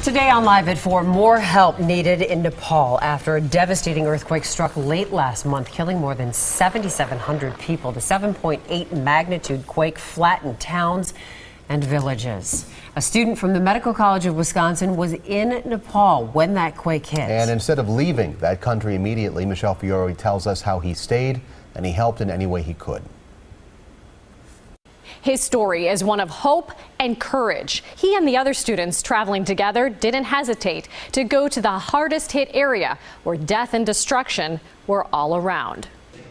Today on Live at 4, more help needed in Nepal after a devastating earthquake struck late last month, killing more than 7,700 people. The 7.8 magnitude quake flattened towns and villages. A student from the Medical College of Wisconsin was in Nepal when that quake hit. And instead of leaving that country immediately, Michelle Fiore tells us how he stayed and he helped in any way he could. His story is one of hope and courage. He and the other students traveling together didn't hesitate to go to the hardest hit area where death and destruction were all around.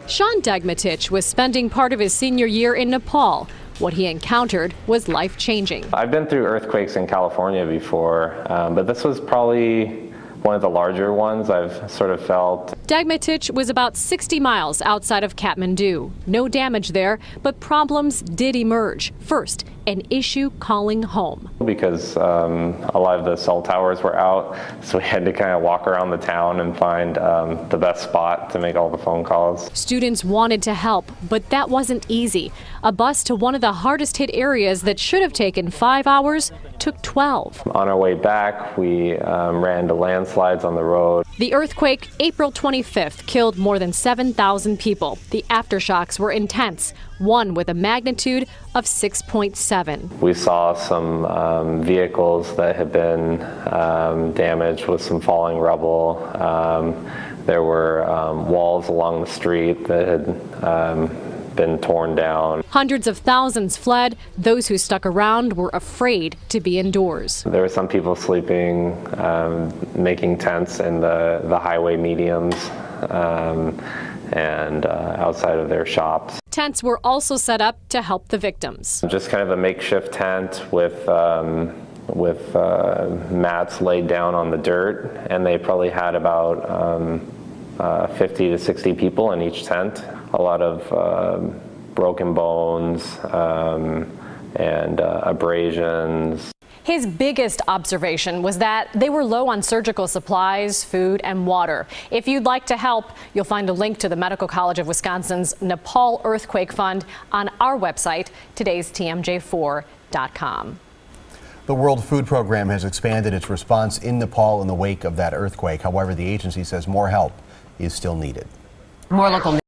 Sean Degmatich was spending part of his senior year in Nepal. What he encountered was life-changing. I've been through earthquakes in California before, but this was probably one of the larger ones I've sort of felt. Degmatich was about 60 miles outside of Kathmandu. No damage there, but problems did emerge. First, an issue calling home. Because a lot of the cell towers were out, so we had to kind of walk around the town and find the best spot to make all the phone calls. Students wanted to help, but that wasn't easy. A bus to one of the hardest hit areas that should have taken 5 hours took 12. On our way back, we ran into landslides on the road. The earthquake, April 25th, killed more than 7,000 people. The aftershocks were intense, one with a magnitude of 6.7. We saw some vehicles that had been damaged with some falling rubble. There were walls along the street that had been torn down. Hundreds of thousands fled. Those who stuck around were afraid to be indoors. There were some people sleeping, making tents in the highway medians and outside of their shops. Tents were also set up to help the victims. Just kind of a makeshift tent with mats laid down on the dirt, and they probably had about 50 to 60 people in each tent. A lot of broken bones and abrasions. His biggest observation was that they were low on surgical supplies, food, and water. If you'd like to help, you'll find a link to the Medical College of Wisconsin's Nepal Earthquake Fund on our website, today'sTMJ4.com. The World Food Program has expanded its response in Nepal in the wake of that earthquake. However, the agency says more help is still needed. More local